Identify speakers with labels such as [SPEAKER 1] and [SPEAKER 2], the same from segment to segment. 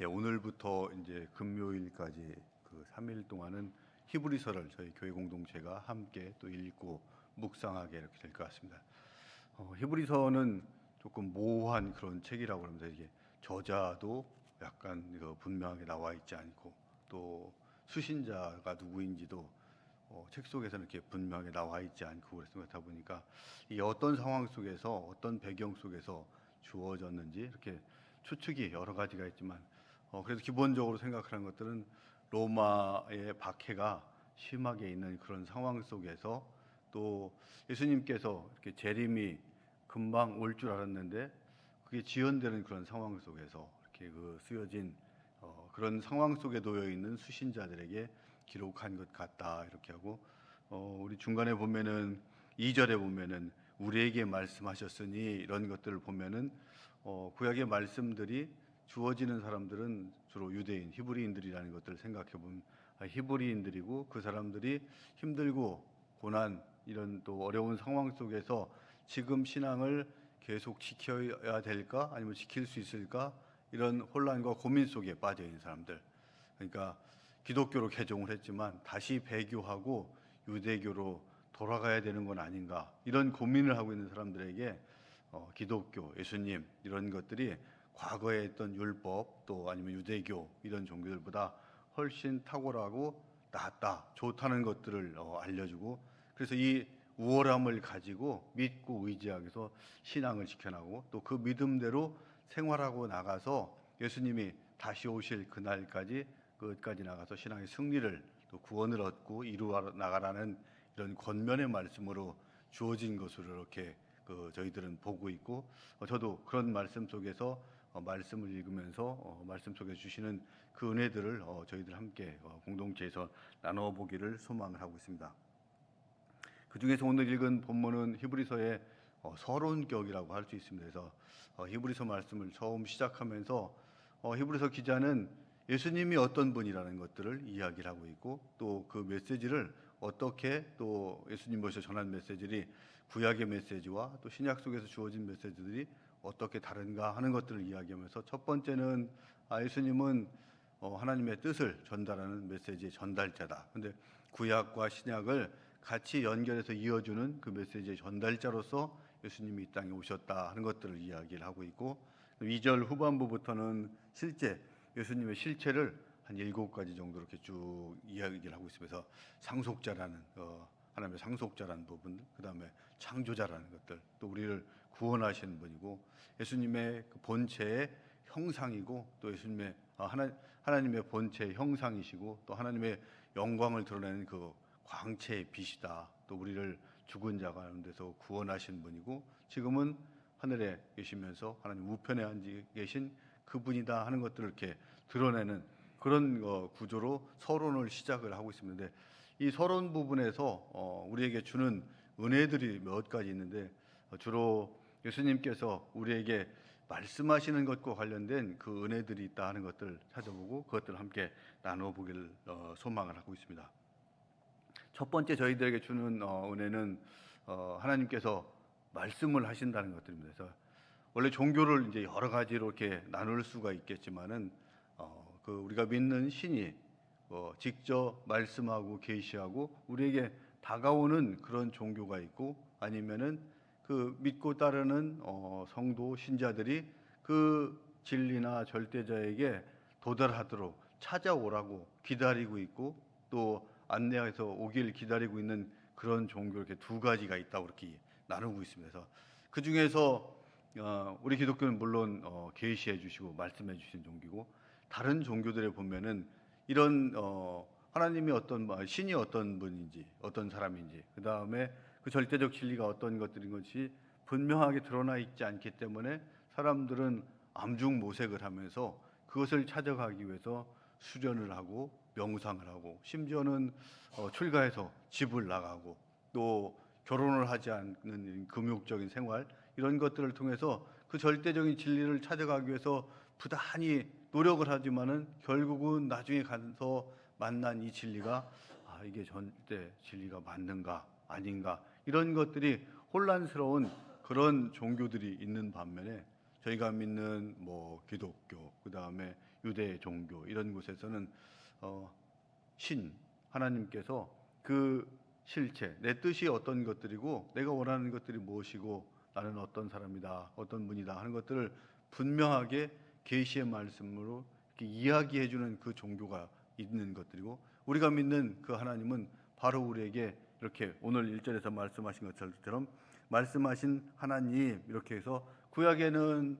[SPEAKER 1] 오늘부터 이제 금요일까지 그 3일 동안은 히브리서를 저희 교회 공동체가 함께 또 읽고 묵상하게 이렇게 될 것 같습니다. 히브리서는 조금 모호한 그런 책이라고 합니다. 이게 저자도 약간 분명하게 나와 있지 않고 또 수신자가 누구인지도 책 속에서는 이렇게 분명하게 나와 있지 않고 그렇다 보니까 이 어떤 상황 속에서 어떤 배경 속에서 주어졌는지 이렇게 추측이 여러 가지가 있지만 그래서 기본적으로 생각하는 것들은 로마의 박해가 심하게 있는 그런 상황 속에서 또 예수님께서 이렇게 재림이 금방 올 줄 알았는데 그게 지연되는 그런 상황 속에서 이렇게 쓰여진 그런 상황 속에 놓여 있는 수신자들에게 기록한 것 같다 이렇게 하고 우리 중간에 보면은 2절에 보면은 우리에게 말씀하셨으니 이런 것들을 보면은 구약의 말씀들이 주어지는 사람들은 주로 유대인, 히브리인들이라는 것들을 생각해 보면 히브리인들이고 그 사람들이 힘들고 고난 이런 또 어려운 상황 속에서 지금 신앙을 계속 지켜야 될까 아니면 지킬 수 있을까 이런 혼란과 고민 속에 빠져 있는 사람들. 그러니까 기독교로 개종을 했지만 다시 배교하고 유대교로 돌아가야 되는 건 아닌가 이런 고민을 하고 있는 사람들에게 기독교, 예수님 이런 것들이 과거에 했던 율법 또 아니면 유대교 이런 종교들보다 훨씬 탁월하고 낫다, 좋다는 것들을 알려주고 그래서 이 우월함을 가지고 믿고 의지하면서 신앙을 지켜나가고 또 그 믿음대로 생활하고 나가서 예수님이 다시 오실 그날까지 끝까지 나가서 신앙의 승리를 또 구원을 얻고 이루어 나가라는 이런 권면의 말씀으로 주어진 것으로 이렇게 저희들은 보고 있고 저도 그런 말씀 속에서 말씀을 읽으면서 말씀 속에 주시는 그 은혜들을 저희들 함께 공동체에서 나눠보기를 소망을 하고 있습니다. 그 중에서 오늘 읽은 본문은 히브리서의 서론격이라고 할 수 있습니다. 그래서 히브리서 말씀을 처음 시작하면서 히브리서 기자는 예수님이 어떤 분이라는 것들을 이야기를 하고 있고 또 그 메시지를 어떻게 또 예수님 모셔 전한 메시지들이 구약의 메시지와 또 신약 속에서 주어진 메시지들이 어떻게 다른가 하는 것들을 이야기하면서 첫 번째는 예수님은 하나님의 뜻을 전달하는 메시지의 전달자다. 근데 구약과 신약을 같이 연결해서 이어주는 그 메시지의 전달자로서 예수님이 이 땅에 오셨다 하는 것들을 이야기를 하고 있고 2절 후반부부터는 실제 예수님의 실체를 한 7가지 정도 이렇게 쭉 이야기를 하고 있으면서 상속자라는 하나님의 상속자라는 부분, 그 다음에 창조자라는 것들, 또 우리를 구원하시는 분이고 예수님의 그 본체의 형상이고 또 예수님의 하나님의 본체의 형상이시고 또 하나님의 영광을 드러내는 그 광채의 빛이다. 또 우리를 죽은 자 가운데서 구원하신 분이고 지금은 하늘에 계시면서 하나님 우편에 앉아 계신 그분이다 하는 것들을 이렇게 드러내는 그런 구조로 서론을 시작을 하고 있습니다. 이 서론 부분에서 우리에게 주는 은혜들이 몇 가지 있는데 주로 예수님께서 우리에게 말씀하시는 것과 관련된 그 은혜들이 있다 하는 것들을 찾아보고 그것들을 함께 나눠보기를 소망을 하고 있습니다. 첫 번째 저희들에게 주는 은혜는 하나님께서 말씀을 하신다는 것들입니다. 그래서 원래 종교를 이제 여러 가지로 이렇게 나눌 수가 있겠지만은 그 우리가 믿는 신이 직접 말씀하고 계시하고 우리에게 다가오는 그런 종교가 있고 아니면은 그 믿고 따르는 성도 신자들이 그 진리나 절대자에게 도달하도록 찾아오라고 기다리고 있고 또 안내해서 오길 기다리고 있는 그런 종교 이렇게 두 가지가 있다고 이렇게 나누고 있습니다. 그래서 그 중에서 우리 기독교는 물론 계시해 주시고 말씀해 주신 종교고 다른 종교들에 보면은 이런 하나님이 신이 어떤 분인지 어떤 사람인지 그 다음에 그 절대적 진리가 어떤 것들인 것이 분명하게 드러나 있지 않기 때문에 사람들은 암중모색을 하면서 그것을 찾아가기 위해서 수련을 하고 명상을 하고 심지어는 출가해서 집을 나가고 또 결혼을 하지 않는 금욕적인 생활 이런 것들을 통해서 그 절대적인 진리를 찾아가기 위해서 부단히 노력을 하지만은 결국은 나중에 가서 만난 이 진리가 이게 절대 진리가 맞는가 아닌가 이런 것들이 혼란스러운 그런 종교들이 있는 반면에 저희가 믿는 기독교 그 다음에 유대 종교 이런 곳에서는 신 하나님께서 그 실체, 내 뜻이 어떤 것들이고 내가 원하는 것들이 무엇이고 나는 어떤 사람이다, 어떤 분이다 하는 것들을 분명하게 계시의 말씀으로 이렇게 이야기해 주는 그 종교가 있는 것들이고, 우리가 믿는 그 하나님은 바로 우리에게 이렇게 오늘 1절에서 말씀하신 것처럼 말씀하신 하나님, 이렇게 해서 구약에는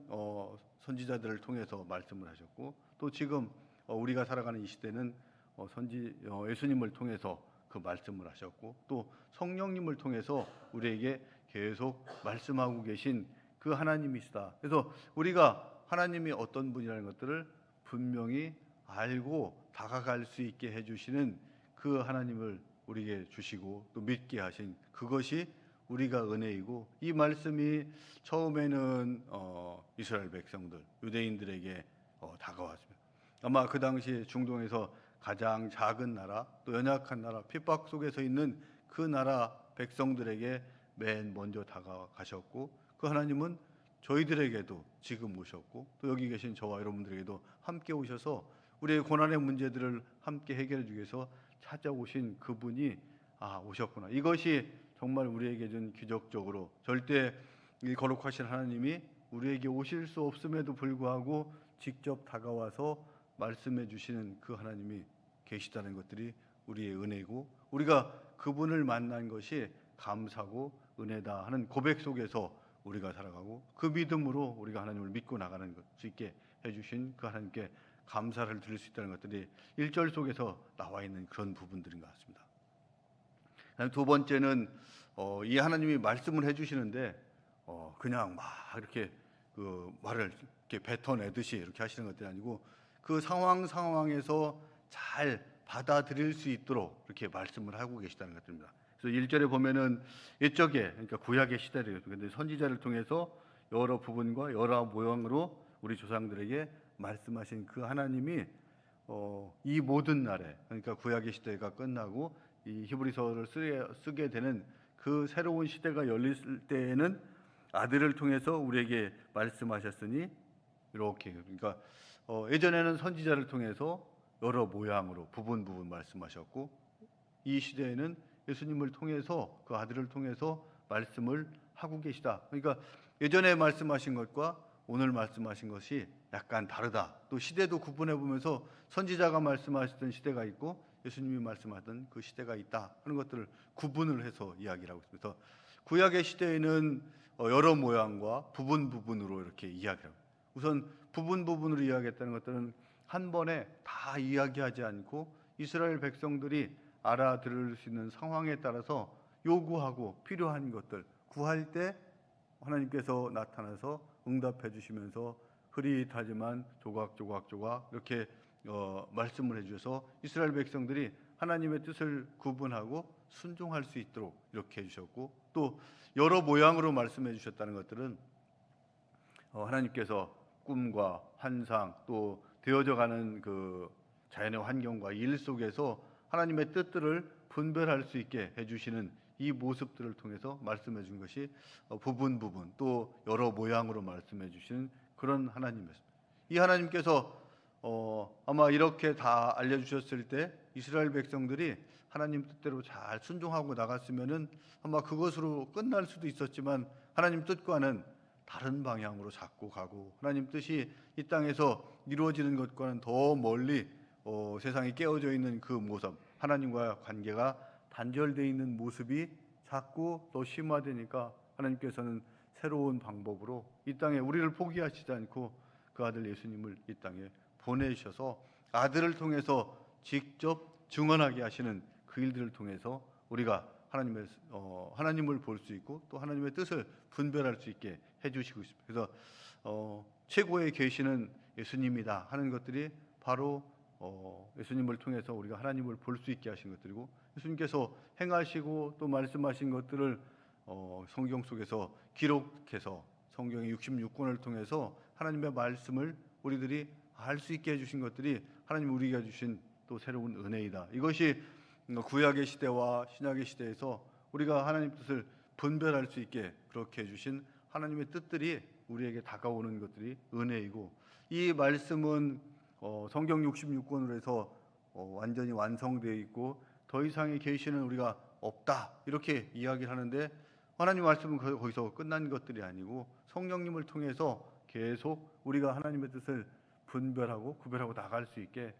[SPEAKER 1] 선지자들을 통해서 말씀을 하셨고, 또 지금 우리가 살아가는 이 시대는 예수님을 통해서 그 말씀을 하셨고, 또 성령님을 통해서 우리에게 계속 말씀하고 계신 그 하나님이시다. 그래서 우리가 하나님이 어떤 분이라는 것들을 분명히 알고 다가갈 수 있게 해주시는 그 하나님을 우리에게 주시고 또 믿게 하신 그것이 우리가 은혜이고, 이 말씀이 처음에는 이스라엘 백성들, 유대인들에게 다가왔습니다. 아마 그 당시 중동에서 가장 작은 나라, 또 연약한 나라, 핍박 속에서 있는 그 나라 백성들에게 맨 먼저 다가가셨고, 그 하나님은 저희들에게도 지금 오셨고, 또 여기 계신 저와 여러분들에게도 함께 오셔서 우리의 고난의 문제들을 함께 해결해 주기 위해서 찾아오신 그분이 오셨구나. 이것이 정말 우리에게 준 기적적으로, 절대 이 거룩하신 하나님이 우리에게 오실 수 없음에도 불구하고 직접 다가와서 말씀해 주시는 그 하나님이 계시다는 것들이 우리의 은혜고, 우리가 그분을 만난 것이 감사고 은혜다 하는 고백 속에서 우리가 살아가고, 그 믿음으로 우리가 하나님을 믿고 나가는 수 있게 해주신 그 하나님께 감사를 드릴 수 있다는 것들이 1절 속에서 나와 있는 그런 부분들인 것 같습니다. 두 번째는 이 하나님이 말씀을 해주시는데 그냥 막 이렇게 그 말을 이렇게 뱉어내듯이 이렇게 하시는 것들이 아니고, 그 상황에서 잘 받아들일 수 있도록 이렇게 말씀을 하고 계시다는 것들입니다. 그래서 1절에 보면은 옛적에, 그러니까 구약의 시대를, 근데 선지자를 통해서 여러 부분과 여러 모양으로 우리 조상들에게 말씀하신 그 하나님이 이 모든 날에, 그러니까 구약의 시대가 끝나고 이 히브리서를 쓰게 되는 그 새로운 시대가 열릴 때에는 아들을 통해서 우리에게 말씀하셨으니, 이렇게, 그러니까 예전에는 선지자를 통해서 여러 모양으로 부분 말씀하셨고, 이 시대에는 예수님을 통해서, 그 아들을 통해서 말씀을 하고 계시다. 그러니까 예전에 말씀하신 것과 오늘 말씀하신 것이 약간 다르다. 또 시대도 구분해 보면서 선지자가 말씀하셨던 시대가 있고 예수님이 말씀하던 그 시대가 있다 하는 것들을 구분을 해서 이야기를 하고 있습니다. 그래서 구약의 시대에는 여러 모양과 부분으로 이렇게 이야기를 합니다. 우선 부분으로 이야기했다는 것들은 한 번에 다 이야기하지 않고 이스라엘 백성들이 알아들을 수 있는 상황에 따라서 요구하고 필요한 것들 구할 때 하나님께서 나타나서 응답해 주시면서 흐릿하지만 조각 이렇게 말씀을 해주셔서 이스라엘 백성들이 하나님의 뜻을 구분하고 순종할 수 있도록 이렇게 해주셨고, 또 여러 모양으로 말씀해 주셨다는 것들은 하나님께서 꿈과 환상, 또 되어져가는 그 자연의 환경과 일 속에서 하나님의 뜻들을 분별할 수 있게 해주시는 이 모습들을 통해서 말씀해 준 것이 부분 또 여러 모양으로 말씀해 주시는 그런 하나님이었습니다. 이 하나님께서 아마 이렇게 다 알려주셨을 때 이스라엘 백성들이 하나님 뜻대로 잘 순종하고 나갔으면은 아마 그것으로 끝날 수도 있었지만, 하나님 뜻과는 다른 방향으로 자꾸 가고 하나님 뜻이 이 땅에서 이루어지는 것과는 더 멀리 세상에 깨어져 있는 그 모습, 하나님과 관계가 단절되어 있는 모습이 자꾸 더 심화되니까 하나님께서는 새로운 방법으로 이 땅에 우리를 포기하시지 않고 그 아들 예수님을 이 땅에 보내셔서 아들을 통해서 직접 증언하게 하시는 그 일들을 통해서 우리가 하나님을 볼 수 있고 또 하나님의 뜻을 분별할 수 있게 해주시고 있습니다. 그래서 최고의 계시는 예수님이다 하는 것들이 바로 예수님을 통해서 우리가 하나님을 볼 수 있게 하신 것들이고, 예수님께서 행하시고 또 말씀하신 것들을 성경 속에서 기록해서 성경의 66권을 통해서 하나님의 말씀을 우리들이 알 수 있게 해주신 것들이 하나님 우리가 주신 또 새로운 은혜이다. 이것이 구약의 시대와 신약의 시대에서 우리가 하나님 뜻을 분별할 수 있게 그렇게 해주신 하나님의 뜻들이 우리에게 다가오는 것들이 은혜이고, 이 말씀은 성경 66권으로 해서 완전히 완성되어 있고 더 이상의 계시는 우리가 없다 이렇게 이야기를 하는데, 하나님 말씀은 거기서 끝난 것들이 아니고 성령님을 통해서 계속 우리가 하나님의 뜻을 분별하고 구별하고 나갈 수 있게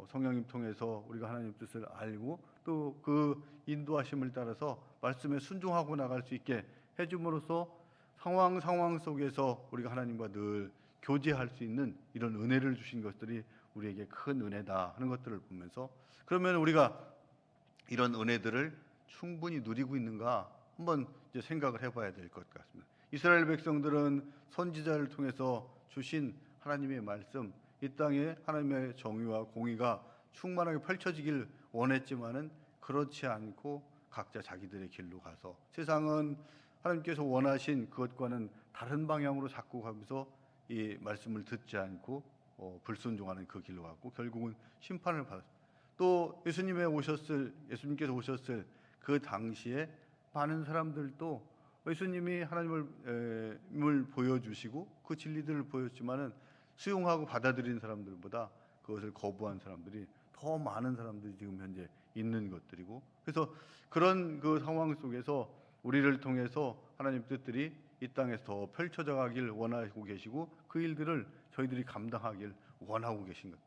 [SPEAKER 1] 성령님 통해서 우리가 하나님 뜻을 알고 또 그 인도하심을 따라서 말씀에 순종하고 나갈 수 있게 해줌으로써 상황 속에서 우리가 하나님과 늘 교제할 수 있는 이런 은혜를 주신 것들이 우리에게 큰 은혜다 하는 것들을 보면서, 그러면 우리가 이런 은혜들을 충분히 누리고 있는가 한번 이제 생각을 해봐야 될 것 같습니다. 이스라엘 백성들은 선지자를 통해서 주신 하나님의 말씀, 이 땅에 하나님의 정의와 공의가 충만하게 펼쳐지길 원했지만은 그렇지 않고 각자 자기들의 길로 가서 세상은 하나님께서 원하신 그것과는 다른 방향으로 자꾸 가면서 이 말씀을 듣지 않고 불순종하는 그 길로 갔고 결국은 심판을 받았습니다. 또 예수님께서 오셨을 그 당시에 많은 사람들도 예수님이 하나님을 보여주시고 그 진리들을 보였지만은 수용하고 받아들인 사람들보다 그것을 거부한 사람들이 더 많은 사람들이 지금 현재 있는 것들이고, 그래서 그런 그 상황 속에서 우리를 통해서 하나님 뜻들이 이 땅에서 더 펼쳐져 가길 원하고 계시고 그 일들을 저희들이 감당하길 원하고 계신 것.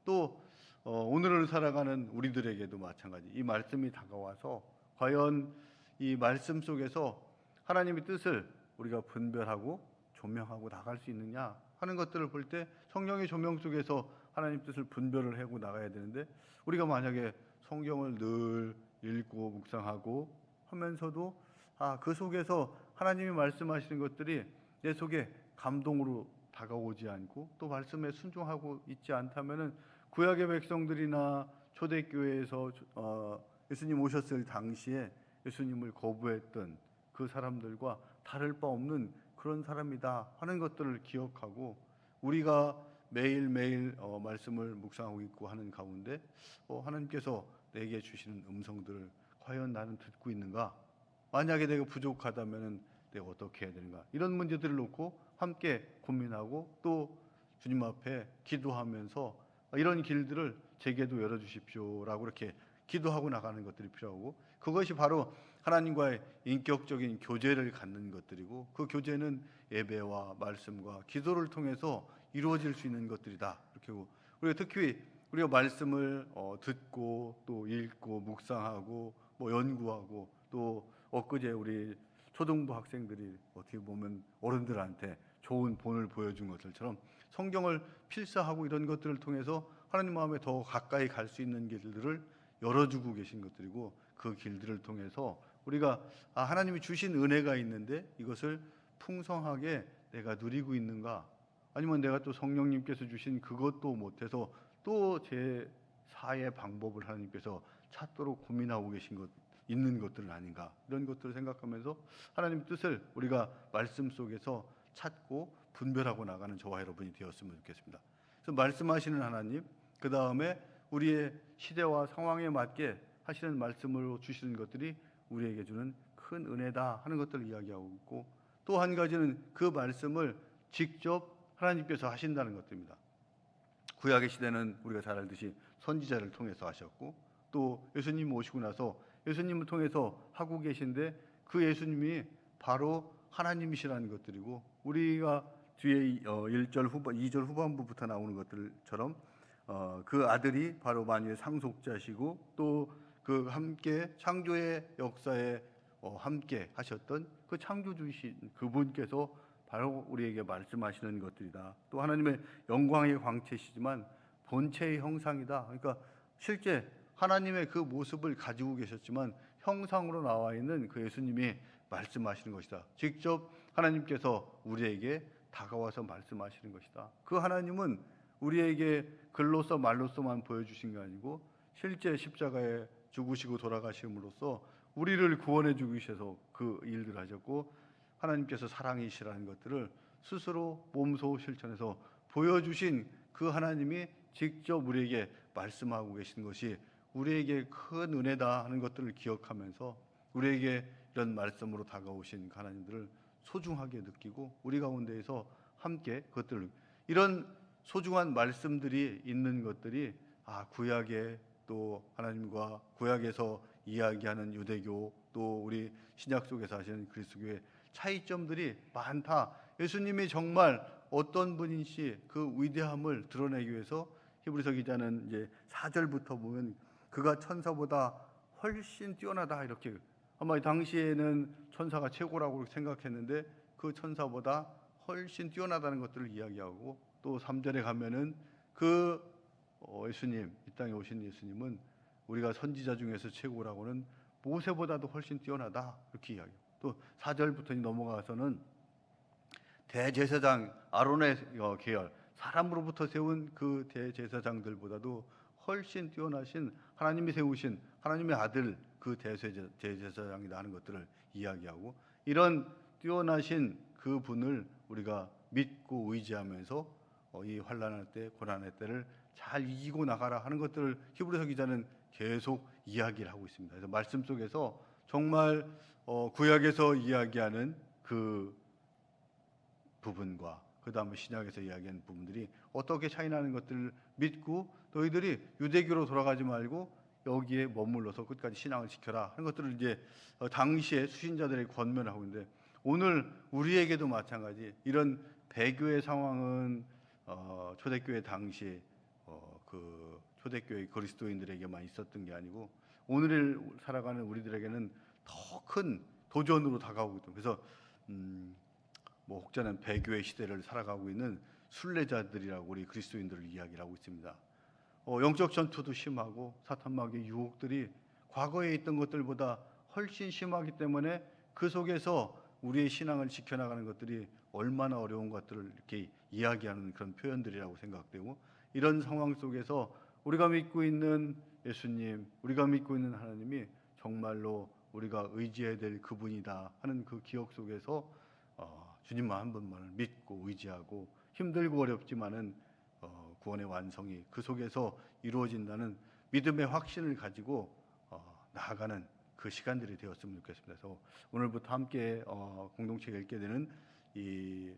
[SPEAKER 1] 또 오늘을 살아가는 우리들에게도 마찬가지, 이 말씀이 다가와서 과연 이 말씀 속에서 하나님의 뜻을 우리가 분별하고 조명하고 나갈 수 있느냐 하는 것들을 볼 때 성령의 조명 속에서 하나님 뜻을 분별을 하고 나가야 되는데, 우리가 만약에 성경을 늘 읽고 묵상하고 하면서도 그 속에서 하나님이 말씀하시는 것들이 내 속에 감동으로 다가오지 않고 또 말씀에 순종하고 있지 않다면은 구약의 백성들이나 초대교회에서 예수님 오셨을 당시에 예수님을 거부했던 그 사람들과 다를 바 없는 그런 사람이다 하는 것들을 기억하고, 우리가 매일매일 말씀을 묵상하고 있고 하는 가운데 하나님께서 내게 주시는 음성들을 과연 나는 듣고 있는가? 만약에 내가 부족하다면 내가 어떻게 해야 되는가? 이런 문제들을 놓고 함께 고민하고 또 주님 앞에 기도하면서 이런 길들을 제게도 열어주십시오라고 이렇게 기도하고 나가는 것들이 필요하고, 그것이 바로 하나님과의 인격적인 교제를 갖는 것들이고, 그 교제는 예배와 말씀과 기도를 통해서 이루어질 수 있는 것들이다. 이렇게 우리가 특히 우리가 말씀을 듣고 또 읽고 묵상하고 연구하고, 또 엊그제 우리 초등부 학생들이 어떻게 보면 어른들한테 좋은 본을 보여준 것들처럼 성경을 필사하고 이런 것들을 통해서 하나님 마음에 더 가까이 갈 수 있는 길들을 열어주고 계신 것들이고, 그 길들을 통해서 우리가 하나님이 주신 은혜가 있는데 이것을 풍성하게 내가 누리고 있는가, 아니면 내가 또 성령님께서 주신 그것도 못해서 또 제 4의 방법을 하나님께서 찾도록 고민하고 계신 것 있는 것들은 아닌가, 이런 것들을 생각하면서 하나님 뜻을 우리가 말씀 속에서 찾고 분별하고 나가는 저와 여러분이 되었으면 좋겠습니다. 그래서 말씀하시는 하나님, 그 다음에 우리의 시대와 상황에 맞게 하시는 말씀으로 주시는 것들이 우리에게 주는 큰 은혜다 하는 것들을 이야기하고 있고, 또 한 가지는 그 말씀을 직접 하나님께서 하신다는 것입니다. 구약의 시대는 우리가 잘 알듯이 선지자를 통해서 하셨고, 또 예수님 오시고 나서 예수님을 통해서 하고 계신데 그 예수님이 바로 하나님이시라는 것들이고, 우리가 뒤에 2절 후반부부터 나오는 것들처럼 그 아들이 바로 만유의 상속자시고 또 그 함께 창조의 역사에 함께 하셨던 그 창조주이신 그분께서 바로 우리에게 말씀하시는 것들이다. 또 하나님의 영광의 광채시지만 본체의 형상이다. 그러니까 실제 하나님의 그 모습을 가지고 계셨지만 형상으로 나와 있는 그 예수님이 말씀하시는 것이다. 직접 하나님께서 우리에게 다가와서 말씀하시는 것이다. 그 하나님은 우리에게 글로서 말로서만 보여주신 게 아니고 실제 십자가에 죽으시고 돌아가심으로써 우리를 구원해 주기 위해서 그 일들을 하셨고, 하나님께서 사랑이시라는 것들을 스스로 몸소 실천해서 보여주신 그 하나님이 직접 우리에게 말씀하고 계신 것이 우리에게 큰 은혜다 하는 것들을 기억하면서 우리에게 이런 말씀으로 다가오신 하나님들을 소중하게 느끼고 우리 가운데에서 함께 그것들을, 이런 소중한 말씀들이 있는 것들이 구약에 또 하나님과 구약에서 이야기하는 유대교 또 우리 신약 속에서 하시는 그리스도교의 차이점들이 많다. 예수님이 정말 어떤 분인지 그 위대함을 드러내기 위해서 히브리서 기자는 이제 4절부터 보면 그가 천사보다 훨씬 뛰어나다 이렇게, 아마 당시에는 천사가 최고라고 생각했는데 그 천사보다 훨씬 뛰어나다는 것들을 이야기하고, 또 3절에 가면은 그 예수님, 이 땅에 오신 예수님은 우리가 선지자 중에서 최고라고는 모세보다도 훨씬 뛰어나다 이렇게 이야기해요. 또 4절부터 넘어가서는 대제사장 아론의 계열, 사람으로부터 세운 그 대제사장들보다도 훨씬 뛰어나신 하나님이 세우신 하나님의 아들 그 대제사장이다 하는 것들을 이야기하고, 이런 뛰어나신 그 분을 우리가 믿고 의지하면서 이 환난의 때, 고난의 때를 잘 이기고 나가라 하는 것들을 히브리서 기자는 계속 이야기를 하고 있습니다. 그래서 말씀 속에서 정말 구약에서 이야기하는 그 부분과 그 다음에 신약에서 이야기하는 부분들이 어떻게 차이 나는 것들을 믿고, 너희들이 유대교로 돌아가지 말고 여기에 머물러서 끝까지 신앙을 지켜라 하는 것들을 이제 당시에 수신자들에게 권면을 하고 있는데, 오늘 우리에게도 마찬가지 이런 배교의 상황은 초대교회 당시 그 초대교회 그리스도인들에게만 있었던 게 아니고 오늘을 살아가는 우리들에게는 더 큰 도전으로 다가오고 있다. 그래서 혹자는 배교의 시대를 살아가고 있는 순례자들이라고 우리 그리스도인들을 이야기를 하고 있습니다. 영적 전투도 심하고 사탄마귀의 유혹들이 과거에 있던 것들보다 훨씬 심하기 때문에 그 속에서 우리의 신앙을 지켜나가는 것들이 얼마나 어려운 것들을 이렇게 이야기하는 그런 표현들이라고 생각되고, 이런 상황 속에서 우리가 믿고 있는 예수님, 우리가 믿고 있는 하나님이 정말로 우리가 의지해야 될 그분이다 하는 그 기억 속에서 주님만 한 분만을 믿고 의지하고, 힘들고 어렵지만은 구원의 완성이 그 속에서 이루어진다는 믿음의 확신을 가지고 나아가는 그 시간들이 되었으면 좋겠습니다. 그래서 오늘부터 함께 공동체가 읽게 되는 이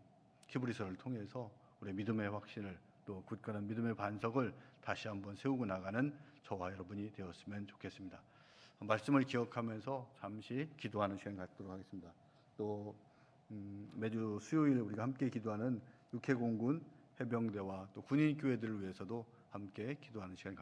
[SPEAKER 1] 히브리서를 통해서 우리의 믿음의 확신을, 또 굳건한 믿음의 반석을 다시 한번 세우고 나가는 저와 여러분이 되었으면 좋겠습니다. 말씀을 기억하면서 잠시 기도하는 시간 갖도록 하겠습니다. 또 매주 수요일 우리가 함께 기도하는 육해공군 해병대와 또 군인 교회들을 위해서도 함께 기도하는 시간